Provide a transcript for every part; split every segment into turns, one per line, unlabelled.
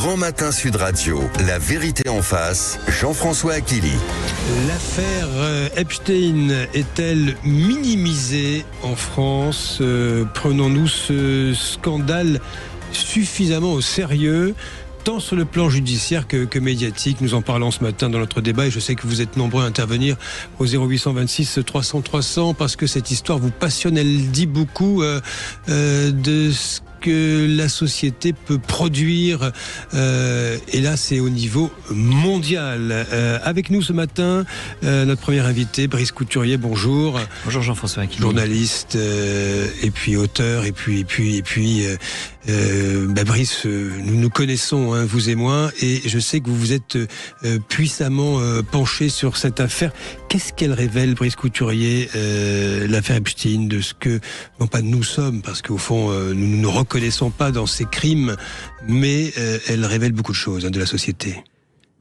Grand Matin Sud Radio, la vérité en face, Jean-François Achilly.
L'affaire Epstein est-elle minimisée en France ? Prenons-nous ce scandale suffisamment au sérieux, tant sur le plan judiciaire que médiatique? Nous en parlons ce matin dans notre débat et je sais que vous êtes nombreux à intervenir au 0826 300 300 parce que cette histoire vous passionne. Elle dit beaucoup de ce que la société peut produire et là c'est au niveau mondial. Avec nous ce matin notre premier invité, Brice Couturier, bonjour.
Bonjour Jean-François Achilly.
Journaliste et puis auteur et puis Brice, nous nous connaissons, hein, vous et moi, et je sais que vous vous êtes puissamment penché sur cette affaire. Qu'est-ce qu'elle révèle, Brice Couturier, l'affaire Epstein, de ce que, non pas nous sommes, parce qu'au fond, nous ne nous reconnaissons pas dans ces crimes, mais elle révèle beaucoup de choses de la société.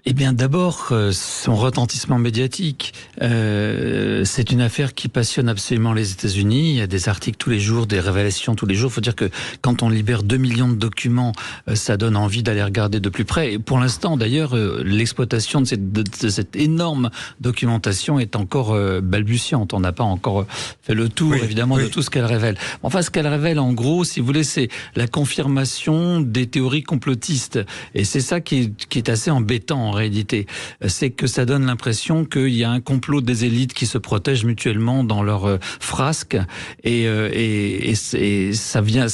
Eh bien, d'abord, son retentissement médiatique. C'est une affaire qui passionne absolument les États-Unis. Il y a des articles tous les jours, des révélations tous les jours. Il faut dire que quand on libère 2 millions de documents, ça donne envie d'aller regarder de plus près. Et pour l'instant, d'ailleurs, l'exploitation de cette énorme documentation est encore balbutiante. On n'a pas encore fait le tour, évidemment, de tout ce qu'elle révèle. Enfin, ce qu'elle révèle, en gros, si vous voulez, c'est la confirmation des théories complotistes. Et c'est ça qui est assez embêtant, en réalité. C'est que ça donne l'impression qu'il y a un complot des élites qui se protègent mutuellement dans leurs frasques et ça vient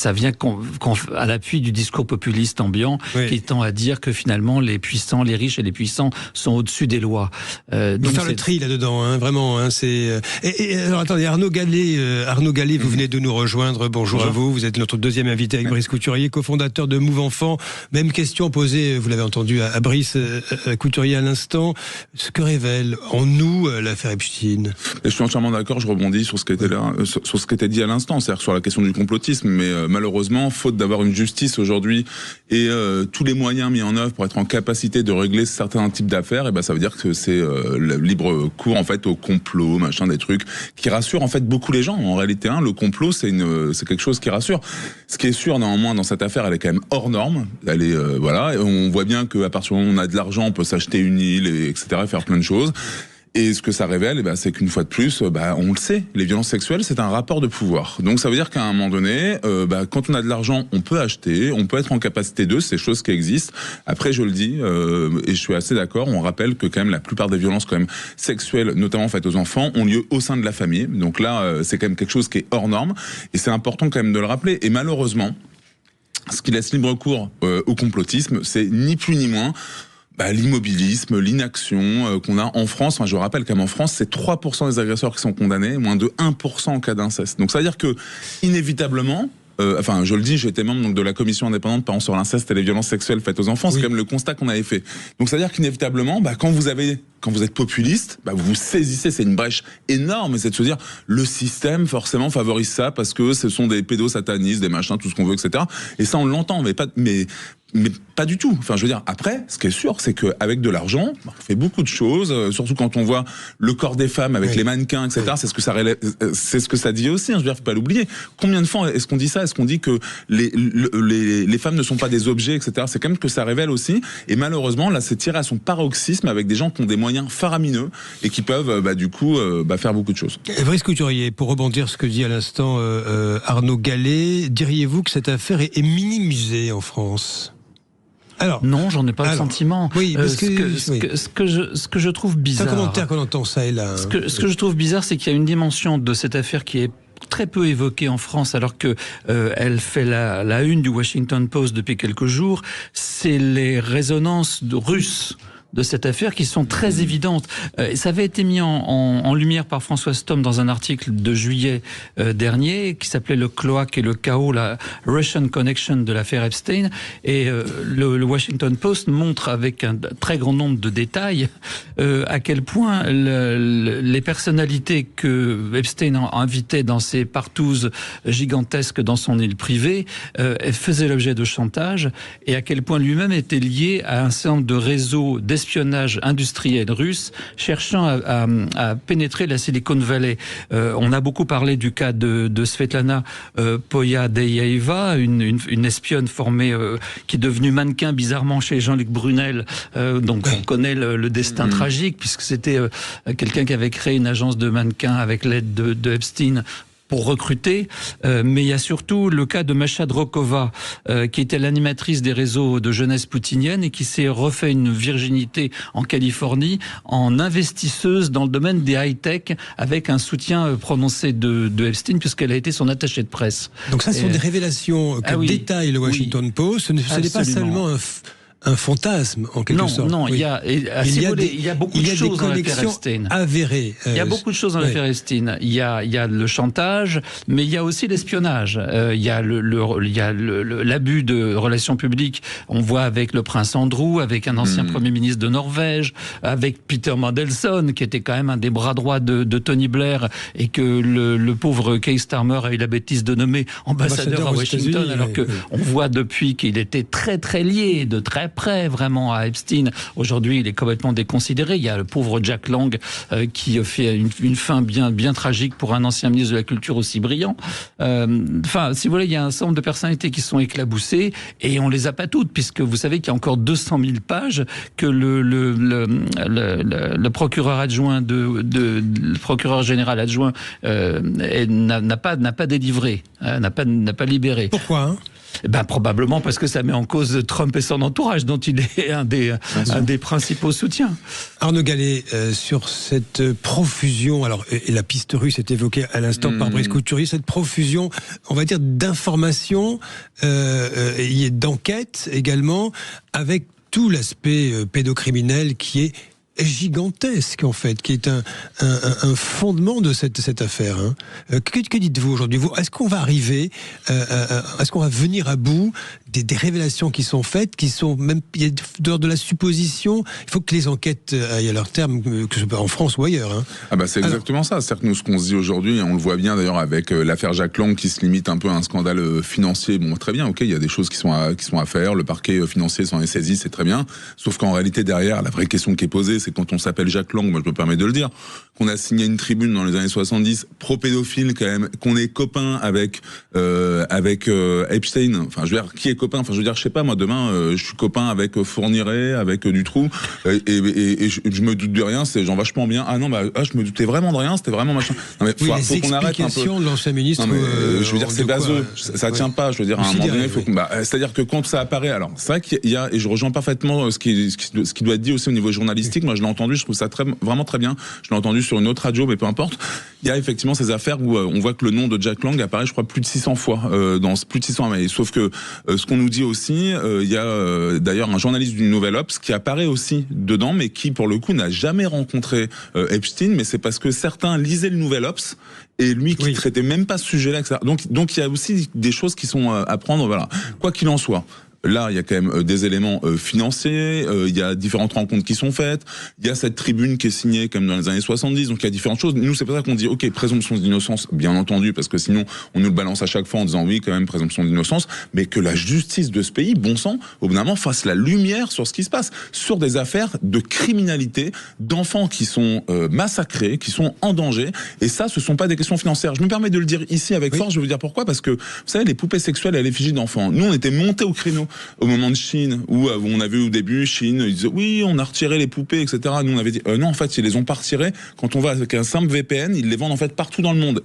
à l'appui du discours populiste ambiant qui tend à dire que finalement les puissants, les riches et les puissants sont au-dessus des lois.
Donc faire le tri là-dedans, hein, vraiment. Hein, c'est alors attendez, Arnaud Gallet, vous venez de nous rejoindre. Bonjour à vous. Vous êtes notre deuxième invité avec Brice Couturier, cofondateur de Move Enfant. Même question posée, vous l'avez entendu à Brice Couturier à l'instant. Ce que révèle en nous l'affaire Epstein.
Et je suis entièrement d'accord, je rebondis sur ce qui était dit à l'instant, c'est-à-dire sur la question du complotisme, mais malheureusement, faute d'avoir une justice aujourd'hui et tous les moyens mis en œuvre pour être en capacité de régler certains types d'affaires, et ben ça veut dire que c'est le libre cours en fait au complot, machin, des trucs qui rassurent en fait beaucoup les gens. En réalité, le complot c'est quelque chose qui rassure. Ce qui est sûr néanmoins dans cette affaire, elle est quand même hors norme. Elle est voilà, et on voit bien qu'à partir du moment où on a de l'argent, on peut s'acheter une île, etc., faire plein de choses. Et ce que ça révèle, c'est qu'une fois de plus, on le sait, les violences sexuelles, c'est un rapport de pouvoir. Donc ça veut dire qu'à un moment donné, quand on a de l'argent, on peut acheter, on peut être en capacité de, c'est des choses qui existent. Après, je le dis, et je suis assez d'accord, on rappelle que quand même la plupart des violences quand même sexuelles, notamment faites aux enfants, ont lieu au sein de la famille. Donc là, c'est quand même quelque chose qui est hors norme, et c'est important quand même de le rappeler. Et malheureusement, ce qui laisse libre cours au complotisme, c'est ni plus ni moins l'immobilisme, l'inaction qu'on a en France. Enfin, je rappelle qu'en France, c'est 3% des agresseurs qui sont condamnés, moins de 1% en cas d'inceste. Donc ça veut dire que, inévitablement, je le dis, j'étais membre donc de la commission indépendante par exemple sur l'inceste et les violences sexuelles faites aux enfants. C'est quand même le constat qu'on avait fait. Donc ça veut dire qu'inévitablement, quand vous êtes populiste, vous saisissez, c'est une brèche énorme, et c'est de se dire le système forcément favorise ça parce que ce sont des pédosatanistes, des machins, tout ce qu'on veut, etc. Et ça on l'entend, mais pas du tout. Enfin, je veux dire, après, ce qui est sûr, c'est qu'avec de l'argent, on fait beaucoup de choses, surtout quand on voit le corps des femmes avec les mannequins, etc. C'est ce que ça dit aussi, je veux dire, faut pas l'oublier. Combien de fois est-ce qu'on dit ça? Est-ce qu'on dit que les femmes ne sont pas des objets, etc. C'est quand même que ça révèle aussi. Et malheureusement, là, c'est tiré à son paroxysme avec des gens qui ont des moyens faramineux et qui peuvent, faire beaucoup de choses.
Brice Couturier, pour rebondir ce que dit à l'instant Arnaud Gallet, diriez-vous que cette affaire est minimisée en France?
Alors, non, j'en ai pas le sentiment.
Oui, parce
ce que je trouve bizarre.
C'est un commentaire qu'on entend ça et là.
Ce que je trouve bizarre, c'est qu'il y a une dimension de cette affaire qui est très peu évoquée en France, alors que elle fait la une du Washington Post depuis quelques jours. C'est les résonances russes de cette affaire qui sont très évidentes. Ça avait été mis en lumière par François Stom dans un article de juillet dernier qui s'appelait Le cloaque et le chaos, la Russian Connection de l'affaire Epstein. Et le Washington Post montre avec un très grand nombre de détails à quel point les personnalités que Epstein invitait dans ses partouzes gigantesques dans son île privée faisaient l'objet de chantage, et à quel point lui-même était lié à un certain nombre de réseaux d'espionnage l'espionnage industriel russe cherchant à pénétrer la Silicon Valley. On a beaucoup parlé du cas de Svetlana Poyadeeva, une espionne formée qui est devenue mannequin bizarrement chez Jean-Luc Brunel. Donc on connaît le destin tragique, puisque c'était quelqu'un qui avait créé une agence de mannequins avec l'aide de Epstein pour recruter, mais il y a surtout le cas de Masha Drokova, qui était l'animatrice des réseaux de jeunesse poutinienne et qui s'est refait une virginité en Californie en investisseuse dans le domaine des high-tech, avec un soutien prononcé de Epstein, puisqu'elle a été son attachée de presse.
Donc ça, ce sont des révélations que détaille le Washington Post. Ce n'est pas seulement un fantasme, en quelque sorte.
Non, il y a beaucoup de choses dans l'affaire Epstein.
Avérées.
Il y a beaucoup de choses dans l'affaire Epstein. Il y a le chantage, mais il y a aussi l'espionnage. Il y a l'abus de relations publiques. On voit avec le prince Andrew, avec un ancien Premier ministre de Norvège, avec Peter Mandelson, qui était quand même un des bras droits de Tony Blair, et que le pauvre Keir Starmer a eu la bêtise de nommer ambassadeur à Washington, alors que on voit depuis qu'il était très très lié, de très près vraiment à Epstein. Aujourd'hui, il est complètement déconsidéré. Il y a le pauvre Jack Lang qui fait une fin bien tragique pour un ancien ministre de la Culture aussi brillant. Enfin, si vous voulez, il y a un certain nombre de personnalités qui sont éclabousées et on les a pas toutes, puisque vous savez qu'il y a encore 200 000 pages que le procureur adjoint le procureur général adjoint n'a pas délivré, n'a pas libéré.
Pourquoi
probablement parce que ça met en cause Trump et son entourage, dont il est un des principaux soutiens.
Arnaud Gallet, sur cette profusion, alors et la piste russe est évoquée à l'instant par Brice Couturier, cette profusion, on va dire, d'informations et d'enquêtes également, avec tout l'aspect pédocriminel qui est gigantesque en fait, qui est un fondement de cette affaire. Que dites-vous aujourd'hui? Est-ce qu'on va arriver, est-ce qu'on va venir à bout des révélations qui sont faites, qui sont même, il y a de la supposition. Il faut que les enquêtes aillent à leur terme, que ce soit en France ou ailleurs.
C'est exactement ça. C'est-à-dire que nous, ce qu'on se dit aujourd'hui, et on le voit bien d'ailleurs avec l'affaire Jack Lang, qui se limite un peu à un scandale financier. Bon, très bien, ok, il y a des choses qui sont à faire. Le parquet financier s'en est saisi, c'est très bien. Sauf qu'en réalité derrière, la vraie question qui est posée, c'est quand on s'appelle Jack Lang, moi je me permets de le dire, qu'on a signé une tribune dans les années 70, pro-pédophile quand même, qu'on est copain avec Epstein. Enfin, je veux dire, qui est copain? Enfin, je veux dire, je sais pas, moi demain, je suis copain avec Fourniret, avec Dutroux, et je me doute de rien. C'est genre vachement bien. Ah non, je me doutais vraiment de rien. C'était vraiment machin. Non mais faut qu'on arrête un peu.
De l'ancien ministre.
Non, mais, je veux dire, c'est baseux. Ça tient pas. Je veux dire, à un moment donné, c'est-à-dire que quand ça apparaît, alors c'est vrai qu'il y a, et je rejoins parfaitement ce qui doit être dit aussi au niveau journalistique. Moi, je l'ai entendu. Je trouve ça vraiment très bien. Je l'ai entendu sur une autre radio, mais peu importe. Il y a effectivement ces affaires où on voit que le nom de Jack Lang apparaît, je crois, plus de 600 fois dans plus de 600 mails. Sauf que ce qu'on nous dit aussi, il y a d'ailleurs un journaliste du Nouvel Obs qui apparaît aussi dedans, mais qui pour le coup n'a jamais rencontré Epstein. Mais c'est parce que certains lisaient le Nouvel Obs et lui qui traitait même pas ce sujet-là, etc. Donc il y a aussi des choses qui sont à prendre. Voilà. Quoi qu'il en soit. Là, il y a quand même des éléments financiers, il y a différentes rencontres qui sont faites, il y a cette tribune qui est signée comme dans les années 70, donc il y a différentes choses. Nous, c'est pour ça qu'on dit, ok, présomption d'innocence, bien entendu, parce que sinon, on nous le balance à chaque fois en disant, oui, quand même, présomption d'innocence, mais que la justice de ce pays, bon sang, au bout d'un moment, fasse la lumière sur ce qui se passe, sur des affaires de criminalité, d'enfants qui sont massacrés, qui sont en danger, et ça, ce sont pas des questions financières. Je me permets de le dire ici avec force, je vais vous dire pourquoi, parce que, vous savez, les poupées sexuelles à l'effigie d'enfants, nous, on était montés au créneau au moment de Chine, où on a vu au début Chine, ils disaient oui, on a retiré les poupées, etc. Nous on avait dit non, en fait ils les ont pas retirées. Quand on va avec un simple VPN, ils les vendent en fait partout dans le monde.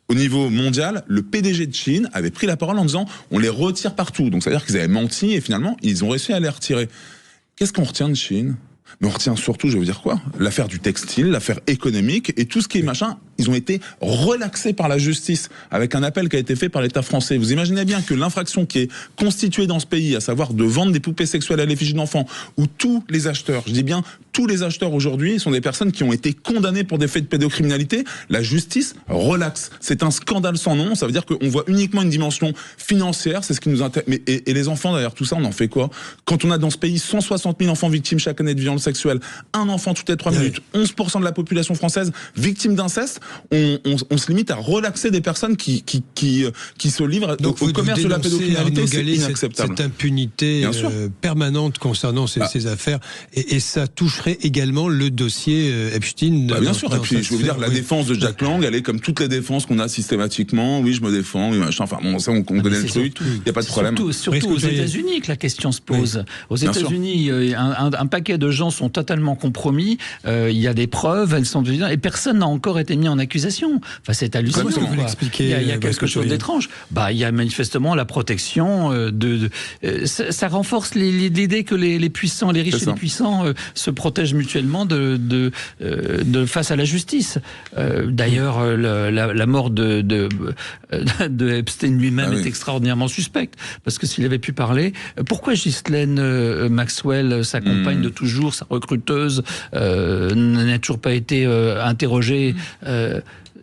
Au niveau mondial, le PDG de Chine avait pris la parole en disant on les retire partout. Donc ça veut dire qu'ils avaient menti et finalement ils ont réussi à les retirer. Qu'est-ce qu'on retient de Chine? Mais on retient surtout, je vais vous dire quoi, l'affaire du textile, l'affaire économique et tout ce qui est machin, ils ont été relaxés par la justice avec un appel qui a été fait par l'État français. Vous imaginez bien que l'infraction qui est constituée dans ce pays, à savoir de vendre des poupées sexuelles à l'effigie d'enfants, où tous les acheteurs, je dis bien tous les acheteurs aujourd'hui sont des personnes qui ont été condamnées pour des faits de pédocriminalité. La justice relaxe. C'est un scandale sans nom. Ça veut dire qu'on voit uniquement une dimension financière. C'est ce qui nous intéresse. Et les enfants, derrière tout ça, on en fait quoi? Quand on a dans ce pays 160 000 enfants victimes chaque année de violences sexuelles, un enfant toutes les 3 minutes, 11% de la population française victime d'inceste, on se limite à relaxer des personnes qui se livrent au commerce de la pédocriminalité. C'est inacceptable.
Cette impunité permanente concernant ces affaires, et ça toucherait également le dossier Epstein.
Bien sûr, et puis je veux dire, la défense de Jack Lang, elle est comme toutes les défenses qu'on a systématiquement. Oui, je me défends, oui, machin. Enfin, bon, ça, on connaît le truc, il n'y a pas de problème.
Surtout aux États-Unis que la question se pose. Oui. Aux États-Unis, un paquet de gens sont totalement compromis. Il y a des preuves, elles sont évidentes, et personne n'a encore été mis en accusation. Enfin, c'est hallucinant. Il y a quelque chose d'étrange. Il y a manifestement la protection ça renforce l'idée que les puissants, les riches et les puissants se protègent mutuellement de face à la justice. D'ailleurs, la mort de Epstein lui-même est extraordinairement suspecte, parce que s'il avait pu parler, pourquoi Ghislaine Maxwell, sa compagne de toujours, sa recruteuse, n'a toujours pas été interrogée?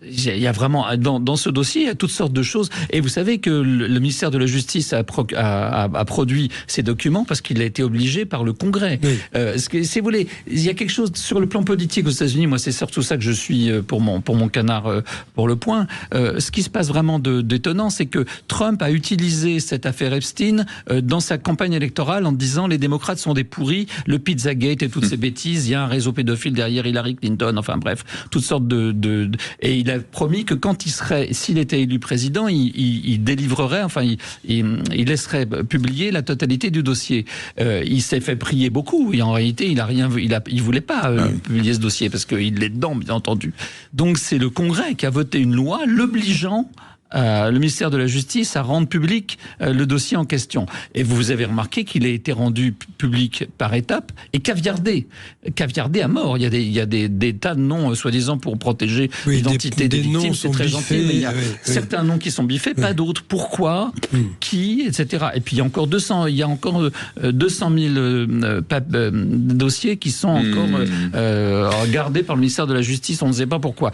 Il y a vraiment, dans ce dossier, il y a toutes sortes de choses. Et vous savez que le ministère de la Justice a produit ces documents parce qu'il a été obligé par le Congrès. Si vous voulez, il y a quelque chose sur le plan politique aux États-Unis. Moi, c'est surtout ça que je suis pour mon canard pour le point. Ce qui se passe vraiment d'étonnant, c'est que Trump a utilisé cette affaire Epstein dans sa campagne électorale en disant les démocrates sont des pourris, le Pizzagate et toutes ces bêtises. Il y a un réseau pédophile derrière Hillary Clinton. Enfin bref, toutes sortes et il a promis que quand s'il était élu président, il délivrerait, il laisserait publier la totalité du dossier. Il s'est fait prier beaucoup, et en réalité, il voulait pas publier ce dossier, parce qu'il est dedans, bien entendu. Donc c'est le Congrès qui a voté une loi l'obligeant, le ministère de la Justice, à rendre public le dossier en question. Et vous avez remarqué qu'il a été rendu public par étapes et caviardé à mort. Il y a des tas de noms, soi-disant, pour protéger l'identité des victimes. C'est très gentil, mais il y a certains noms qui sont biffés, pas d'autres. Pourquoi? Qui? Etc. Et puis il y a encore 200 000 dossiers qui sont encore gardés par le ministère de la Justice. On ne sait pas pourquoi.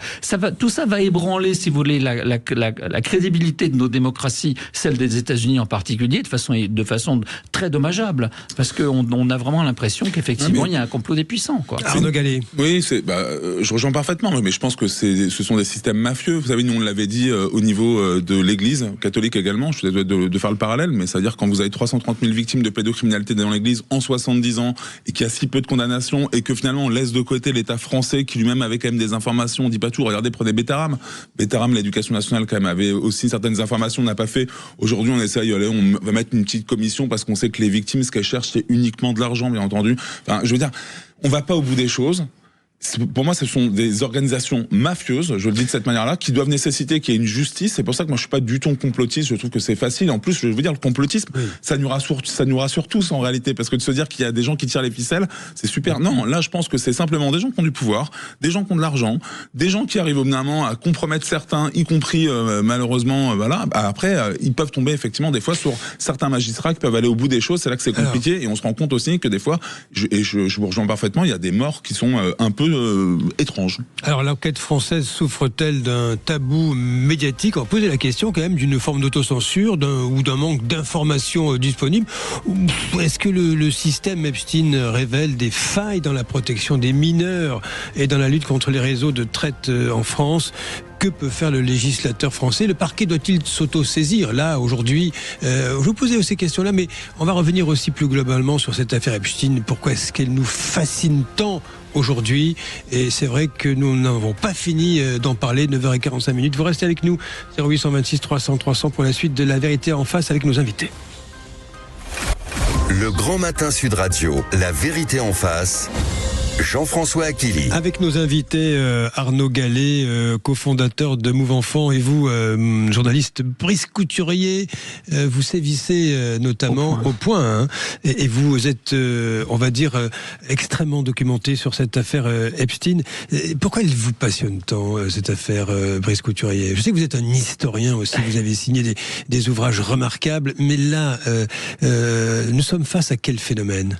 Tout ça va ébranler, si vous voulez, la crédibilité de nos démocraties, celle des États-Unis en particulier, de façon très dommageable, parce qu'on a vraiment l'impression qu'effectivement il y a un complot des puissants.
Arnaud Gallet.
Oui, je rejoins parfaitement, mais je pense que ce sont des systèmes mafieux. Vous savez, nous on l'avait dit au niveau de l'Église catholique également. Je suis désolé de faire le parallèle, mais c'est-à-dire quand vous avez 330 000 victimes de pédocriminalité dans l'Église en 70 ans et qu'il y a si peu de condamnations et que finalement on laisse de côté l'État français qui lui-même avait quand même des informations. On dit pas tout. Regardez, prenez Bétaram, l'Éducation nationale quand même avait aussi certaines informations, on n'a pas fait. Aujourd'hui, on essaye, allez, on va mettre une petite commission parce qu'on sait que les victimes, ce qu'elles cherchent, c'est uniquement de l'argent, bien entendu. Enfin, je veux dire, on va pas au bout des choses. Pour moi, ce sont des organisations mafieuses, je le dis de cette manière-là, qui doivent nécessiter qu'il y ait une justice. C'est pour ça que moi, je suis pas du tout complotiste. Je trouve que c'est facile. En plus, je veux dire, le complotisme, ça nous rassure tous en réalité, parce que de se dire qu'il y a des gens qui tirent les ficelles, c'est super. Non, là, je pense que c'est simplement des gens qui ont du pouvoir, des gens qui ont de l'argent, des gens qui arrivent évidemment à compromettre certains, y compris malheureusement, voilà. Après, ils peuvent tomber effectivement des fois sur certains magistrats qui peuvent aller au bout des choses. C'est là que c'est compliqué, et on se rend compte aussi que des fois, je vous rejoins parfaitement, il y a des morts qui sont un peu étrange. Alors
l'enquête française souffre-t-elle d'un tabou médiatique? On va poser la question quand même d'une forme d'autocensure ou d'un manque d'informations disponibles. Est-ce que le système Epstein révèle des failles dans la protection des mineurs et dans la lutte contre les réseaux de traite en France? Que peut faire le législateur français? Le parquet doit-il s'auto-saisir? Là, aujourd'hui, je vous posais ces questions-là, mais on va revenir aussi plus globalement sur cette affaire Epstein. Pourquoi est-ce qu'elle nous fascine tant aujourd'hui? Et c'est vrai que nous n'avons pas fini d'en parler. 9h45. Vous restez avec nous. 0826 300 300 pour la suite de La Vérité en face avec nos invités.
Le Grand Matin Sud Radio, La Vérité en face. Jean-François Akili.
Avec nos invités, Arnaud Gallet, cofondateur de Move Enfant, et vous, journaliste Brice Couturier, vous sévissez notamment au Point, hein, et vous êtes, on va dire, extrêmement documenté sur cette affaire Epstein. Pourquoi elle vous passionne tant, cette affaire, Brice Couturier? Je sais que vous êtes un historien aussi, vous avez signé des ouvrages remarquables, mais là, nous sommes face à quel phénomène?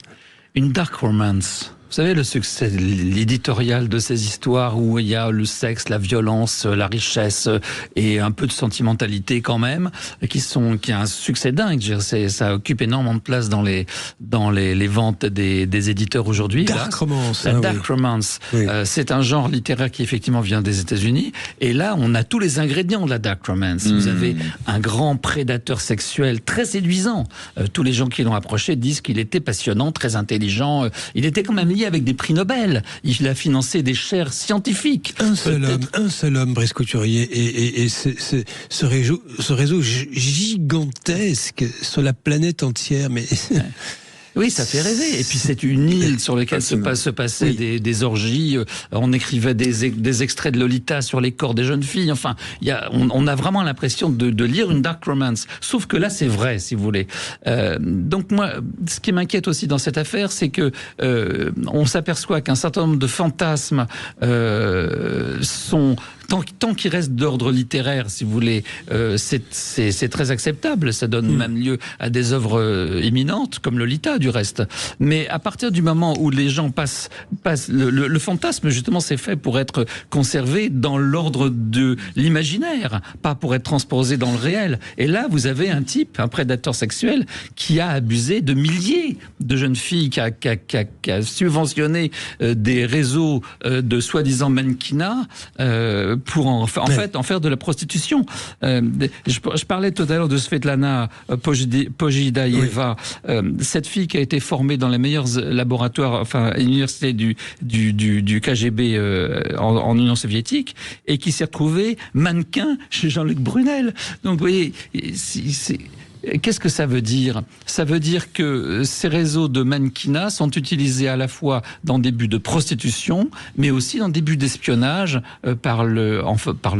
Une dark romance. Vous savez, le succès, l'éditorial de ces histoires où il y a le sexe, la violence, la richesse et un peu de sentimentalité quand même, qui a un succès dingue. Ça occupe énormément de place dans les ventes des éditeurs aujourd'hui.
Dark romance.
La dark romance.
Oui.
C'est un genre littéraire qui effectivement vient des États-Unis. Et là, on a tous les ingrédients de la dark romance. Vous avez un grand prédateur sexuel très séduisant. Tous les gens qui l'ont approché disent qu'il était passionnant, très intelligent. Il était quand même avec des prix Nobel. Il a financé des chaires scientifiques.
Un seul homme, Brice Couturier, et ce réseau gigantesque sur la planète entière, mais...
Oui, ça fait rêver. Et puis c'est une île sur laquelle se passaient des orgies. On écrivait des extraits de Lolita sur les corps des jeunes filles. Enfin, on a vraiment l'impression de lire une dark romance. Sauf que là, c'est vrai, si vous voulez. Donc moi, ce qui m'inquiète aussi dans cette affaire, c'est que on s'aperçoit qu'un certain nombre de fantasmes sont... Tant qu'il reste d'ordre littéraire, si vous voulez, c'est très acceptable. Ça donne même lieu à des œuvres éminentes, comme Lolita, du reste. Mais à partir du moment où les gens passent le fantasme, justement, c'est fait pour être conservé dans l'ordre de l'imaginaire, pas pour être transposé dans le réel. Et là, vous avez un type, un prédateur sexuel, qui a abusé de milliers de jeunes filles, qui a subventionné des réseaux de soi-disant mannequinat, pour en faire de la prostitution. Je parlais tout à l'heure de Svetlana Poggidaeva, cette fille qui a été formée dans les meilleurs laboratoires, enfin universités du KGB en Union soviétique, et qui s'est retrouvée mannequin chez Jean-Luc Brunel. Donc vous voyez, qu'est-ce que ça veut dire ? Ça veut dire que ces réseaux de mannequinat sont utilisés à la fois dans des buts de prostitution, mais aussi dans des buts d'espionnage par le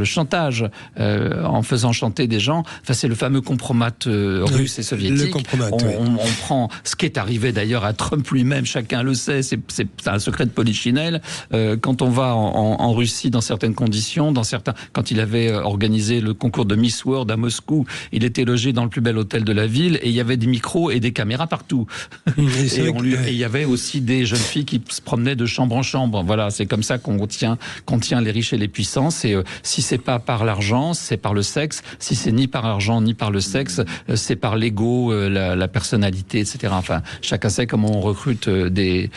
chantage, en faisant chanter des gens. Enfin, c'est le fameux compromat russe et soviétique.
Le compromat,
on prend ce qui est arrivé d'ailleurs à Trump lui-même, chacun le sait, c'est un secret de polichinelle. Quand on va en Russie dans certaines conditions, quand il avait organisé le concours de Miss World à Moscou, il était logé dans le plus bel hôtel de la ville et il y avait des micros et des caméras partout. Et il y avait aussi des jeunes filles qui se promenaient de chambre en chambre. Voilà, c'est comme ça qu'on tient les riches et les puissants. Et si c'est pas par l'argent, c'est par le sexe. Si c'est ni par l'argent ni par le sexe, c'est par l'ego, la personnalité, etc. Enfin, chacun sait comment on recrute des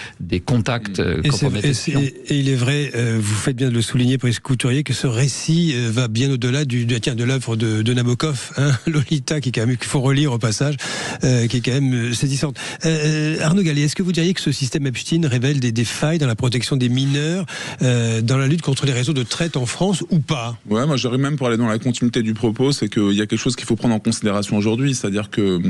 contacts quand on est espion.
Et il est vrai, vous faites bien de le souligner, Brice Couturier, que ce récit va bien au-delà de l'œuvre de Nabokov, hein, Lolita, qui est quand même, qu'il faut relire au passage, qui est quand même saisissante. Arnaud Gallet, est-ce que vous diriez que ce système Epstein révèle des failles dans la protection des mineurs, dans la lutte contre les réseaux de traite en France, ou pas ?
Ouais, moi j'aurais même pour aller dans la continuité du propos, c'est qu'il y a quelque chose qu'il faut prendre en considération aujourd'hui, c'est-à-dire que,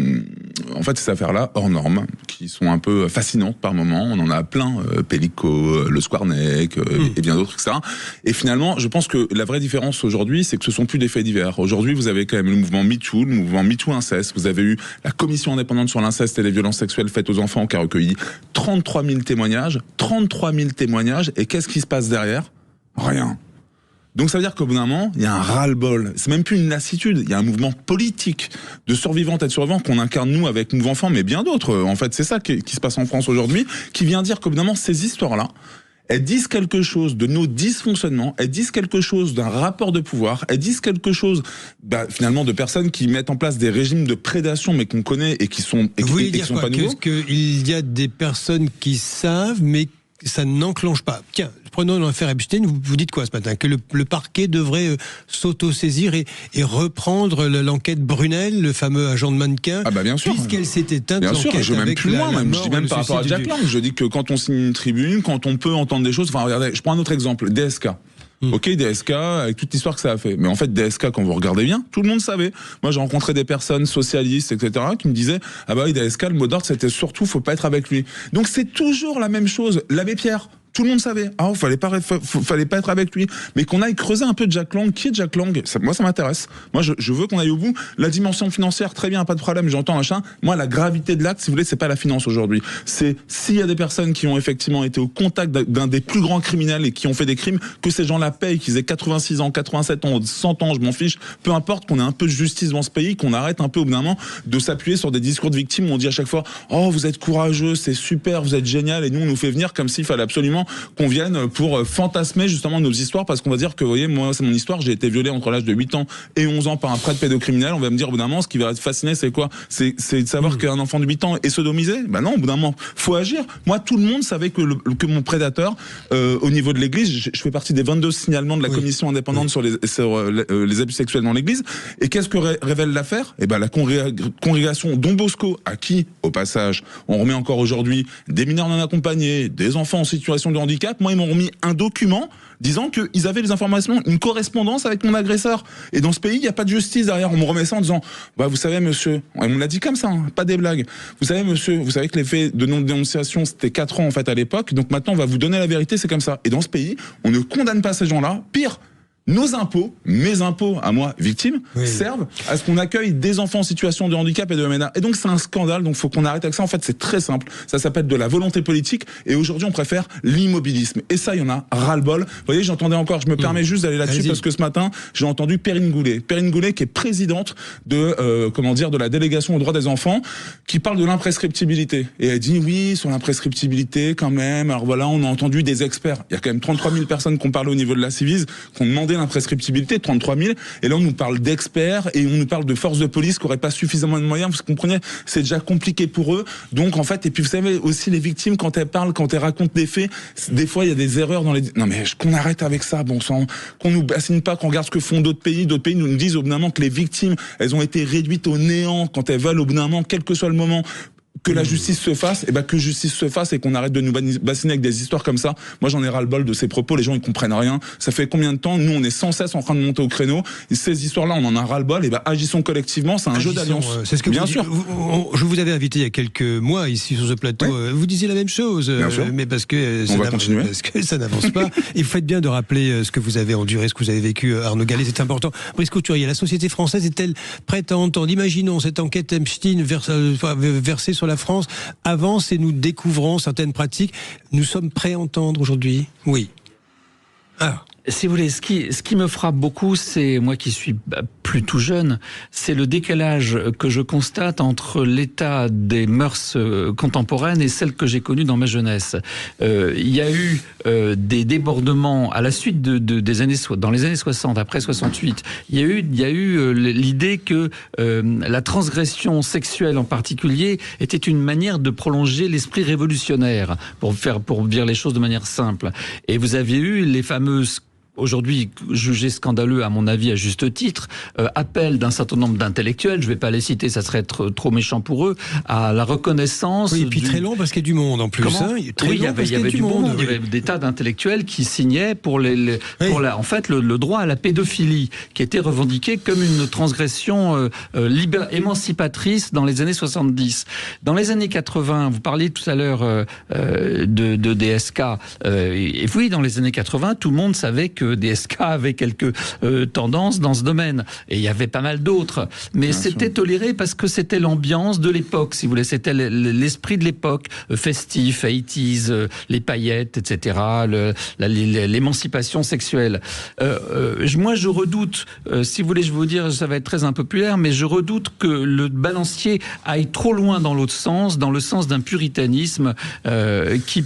en fait, ces affaires-là, hors normes, qui sont un peu fascinantes par moment, on en a plein, Pellico, le Squarneck, et bien d'autres, etc. Et finalement, je pense que la vraie différence aujourd'hui, c'est que ce sont plus des faits divers. Aujourd'hui, vous avez quand même le mouvement MeToo, le mouvement MeToo Inceste, vous avez eu la commission indépendante sur l'inceste et les violences sexuelles faites aux enfants qui a recueilli 33 000 témoignages, et qu'est-ce qui se passe derrière ? Rien. Donc ça veut dire qu'au bout d'un moment, il y a un ras-le-bol. C'est même plus une lassitude, il y a un mouvement politique de survivantes et de survivants qu'on incarne nous avec Mouvement Enfant, mais bien d'autres. En fait, c'est ça qui se passe en France aujourd'hui, qui vient dire qu'au bout d'un moment, ces histoires-là, elles disent quelque chose de nos dysfonctionnements, elles disent quelque chose d'un rapport de pouvoir, elles disent quelque chose finalement de personnes qui mettent en place des régimes de prédation mais qu'on connaît et qui sont,
Vous voulez dire
sont
quoi,
pas nouveaux.
qu'il y a des personnes qui savent mais ça n'enclenche pas. Tiens, prenons l'affaire Epstein, vous dites quoi ce matin ? Que le parquet devrait s'auto-saisir et reprendre l'enquête Brunel, le fameux agent de mannequin,
bien sûr.
Puisqu'elle s'est éteinte
bien sûr,
l'enquête
je vais même plus loin,
je
dis même par rapport à Jack Lang, je dis que quand on signe une tribune, quand on peut entendre des choses, enfin regardez, je prends un autre exemple, DSK. Ok, DSK, avec toute l'histoire que ça a fait. Mais en fait, DSK, quand vous regardez bien, tout le monde savait. Moi, j'ai rencontré des personnes socialistes, etc., qui me disaient, ah bah oui, DSK, le mot d'ordre, c'était surtout, faut pas être avec lui. Donc c'est toujours la même chose. L'abbé Pierre, Tout le monde savait. Ah, fallait pas être avec lui. Mais qu'on aille creuser un peu Jack Lang. Qui est Jack Lang? Moi, ça m'intéresse. Moi, je veux qu'on aille au bout. La dimension financière, très bien, pas de problème, j'entends machin. Moi, la gravité de l'acte, si vous voulez, c'est pas la finance aujourd'hui. C'est s'il y a des personnes qui ont effectivement été au contact d'un des plus grands criminels et qui ont fait des crimes, que ces gens-là payent, qu'ils aient 86 ans, 87 ans, 100 ans, je m'en fiche. Peu importe, qu'on ait un peu de justice dans ce pays, qu'on arrête un peu au bout d'un moment de s'appuyer sur des discours de victimes où on dit à chaque fois, oh, vous êtes courageux, c'est super, vous êtes génial, et nous, on nous fait venir comme s'il fallait absolument qu'on vienne pour fantasmer justement nos histoires, parce qu'on va dire que, vous voyez, moi, c'est mon histoire, j'ai été violé entre l'âge de 8 ans et 11 ans par un prêtre pédocriminel. On va me dire au bout d'un moment, ce qui va être fasciné, c'est quoi? C'est de savoir qu'un enfant de 8 ans est sodomisé? Ben non, au bout d'un moment, faut agir. Moi, tout le monde savait que mon prédateur, au niveau de l'église, je fais partie des 22 signalements de la commission indépendante sur les abus sexuels dans l'église. Et qu'est-ce que révèle l'affaire? Eh ben, la congrégation Don Bosco, à qui, au passage, on remet encore aujourd'hui des mineurs non accompagnés, des enfants en situation de handicap. Moi, ils m'ont remis un document disant qu'ils avaient les informations, une correspondance avec mon agresseur. Et dans ce pays, il n'y a pas de justice derrière. On me remet ça en disant, bah, vous savez, monsieur, on me l'a dit comme ça, hein, pas des blagues. Vous savez, monsieur, vous savez que les faits de non-dénonciation, c'était 4 ans, en fait, à l'époque. Donc maintenant, on va vous donner la vérité, c'est comme ça. Et dans ce pays, on ne condamne pas ces gens-là. Pire, nos impôts, mes impôts à moi, victime, servent à ce qu'on accueille des enfants en situation de handicap et de MNA. Et donc c'est un scandale, donc faut qu'on arrête avec ça. En fait, c'est très simple. Ça s'appelle de la volonté politique. Et aujourd'hui, on préfère l'immobilisme. Et ça, il y en a ras-le-bol. Vous voyez, j'entendais encore, je me permets juste d'aller là-dessus parce que ce matin, j'ai entendu Perrine Goulet. Perrine Goulet, qui est présidente de la délégation aux droits des enfants, qui parle de l'imprescriptibilité. Et elle dit, oui, sur l'imprescriptibilité, quand même. Alors voilà, on a entendu des experts. Il y a quand même 33 000 personnes qui ont parlé au niveau de la Civis, qui ont demandé l'imprescriptibilité, 33 000, et là on nous parle d'experts et on nous parle de forces de police qui n'auraient pas suffisamment de moyens, vous comprenez, c'est déjà compliqué pour eux, donc en fait, et puis vous savez aussi les victimes quand elles parlent, quand elles racontent des faits, des fois il y a des erreurs dans les... Non mais qu'on arrête avec ça, bon sang, qu'on nous bassine pas, qu'on regarde ce que font d'autres pays nous disent au bout d'un moment que les victimes, elles ont été réduites au néant quand elles veulent au bout d'un moment, quel que soit le moment, que la justice se fasse, et ben que justice se fasse et qu'on arrête de nous bassiner avec des histoires comme ça. Moi, j'en ai ras-le-bol de ces propos. Les gens, ils comprennent rien. Ça fait combien de temps? Nous, on est sans cesse en train de monter au créneau. Et ces histoires-là, on en a ras-le-bol. Et ben, agissons collectivement. C'est un jeu d'alliance.
C'est ce que bien sûr. Je vous avais invité il y a quelques mois ici sur ce plateau. Vous disiez la même chose, mais parce que ça n'avance pas. Et vous faites bien de rappeler ce que vous avez enduré, ce que vous avez vécu, Arnaud Gallet. C'est important. Brice Couturier, la société française est-elle prête à entendre? Imaginons cette enquête Epstein versée sur la France avance et nous découvrons certaines pratiques. Nous sommes prêts à entendre aujourd'hui? Oui. Ah.
Si vous voulez, ce qui me frappe beaucoup, c'est, moi qui suis plus tout jeune, c'est le décalage que je constate entre l'état des mœurs contemporaines et celles que j'ai connues dans ma jeunesse. Il y a eu des débordements à la suite des années, dans les années 60, après 68. Il y a eu l'idée que la transgression sexuelle en particulier était une manière de prolonger l'esprit révolutionnaire, pour dire les choses de manière simple. Et vous aviez eu les fameuses, aujourd'hui jugé scandaleux à mon avis à juste titre, appel d'un certain nombre d'intellectuels, je ne vais pas les citer, ça serait être trop méchant pour eux, à la reconnaissance.
Oui, et puis très long parce qu'il y a du monde en plus.
Il y avait du monde. Il y avait des tas d'intellectuels qui signaient pour en fait le droit à la pédophilie, qui était revendiqué comme une transgression émancipatrice dans les années 70. Dans les années 80, vous parliez tout à l'heure de DSK, et oui, dans les années 80, tout le monde savait que DSK avait quelques tendances dans ce domaine. Et il y avait pas mal d'autres. Mais c'était toléré parce que c'était l'ambiance de l'époque, si vous voulez. C'était l'esprit de l'époque, festif, 80s, les paillettes, etc., l'émancipation sexuelle. Moi, je redoute, si vous voulez, je vais vous dire, ça va être très impopulaire, mais je redoute que le balancier aille trop loin dans l'autre sens, dans le sens d'un puritanisme qui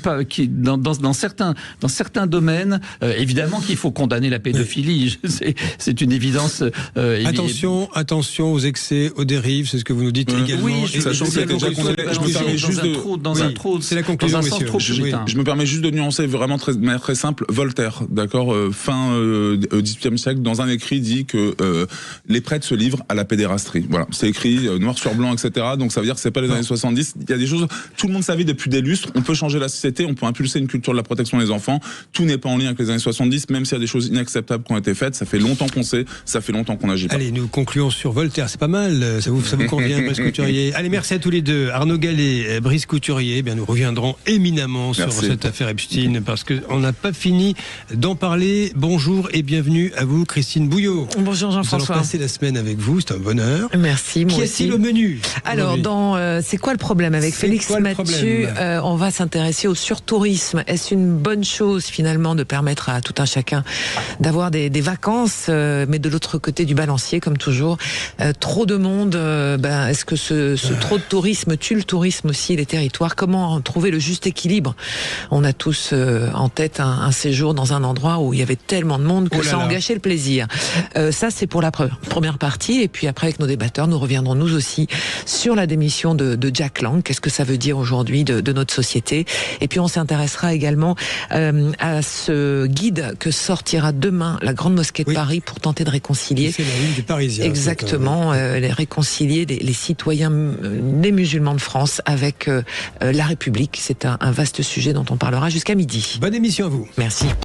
dans certains domaines, évidemment qu'il faut condamner la pédophilie, c'est une évidence.
Attention aux excès, aux dérives, c'est ce que vous nous dites également.
Oui, sachant que ça a été déjà condamné. Je me permets juste
c'est la conclusion, messieurs.
Je me permets juste de nuancer vraiment de manière très simple. Voltaire, d'accord, fin XVIIIe siècle, dans un écrit dit que les prêtres se livrent à la pédérastie. Voilà, c'est écrit noir sur blanc, etc. Donc ça veut dire que c'est pas les années 70. Il y a des choses, tout le monde savait depuis des lustres. On peut changer la société, on peut impulser une culture de la protection des enfants. Tout n'est pas en lien avec les années 70, même si il y a des choses inacceptables qui ont été faites. Ça fait longtemps qu'on sait, ça fait longtemps qu'on agit pas.
Allez, nous concluons sur Voltaire, c'est pas mal, ça vous convient, Brice Couturier. Allez, merci à tous les deux, Arnaud Gallet, Brice Couturier. Eh bien, nous reviendrons éminemment sur cette affaire Epstein, parce qu'on n'a pas fini d'en parler. Bonjour et bienvenue à vous, Christine Bouillot.
Bonjour Jean-François.
Nous allons passer la semaine avec vous, c'est un bonheur.
Merci, moi aussi.
Qui est-il au menu?
Alors, c'est quoi le problème avec Félix Mathieu? On va s'intéresser au surtourisme. Est-ce une bonne chose finalement de permettre à tout un chacun d'avoir des vacances, mais de l'autre côté du balancier, comme toujours, trop de monde, est-ce que ce trop de tourisme tue le tourisme aussi, les territoires? Comment trouver le juste équilibre? On a tous en tête un séjour dans un endroit où il y avait tellement de monde que ça en gâchait le plaisir. Ça, c'est pour la première partie, et puis après, avec nos débatteurs, nous reviendrons nous aussi sur la démission de Jack Lang. Qu'est-ce que ça veut dire aujourd'hui de notre société? Et puis on s'intéressera également à ce guide que sortira demain la Grande Mosquée de Paris pour tenter de réconcilier.
C'est la ligne des Parisiens.
Exactement, les réconcilier les citoyens, les musulmans de France avec la République. C'est un vaste sujet dont on parlera jusqu'à midi.
Bonne émission à vous.
Merci.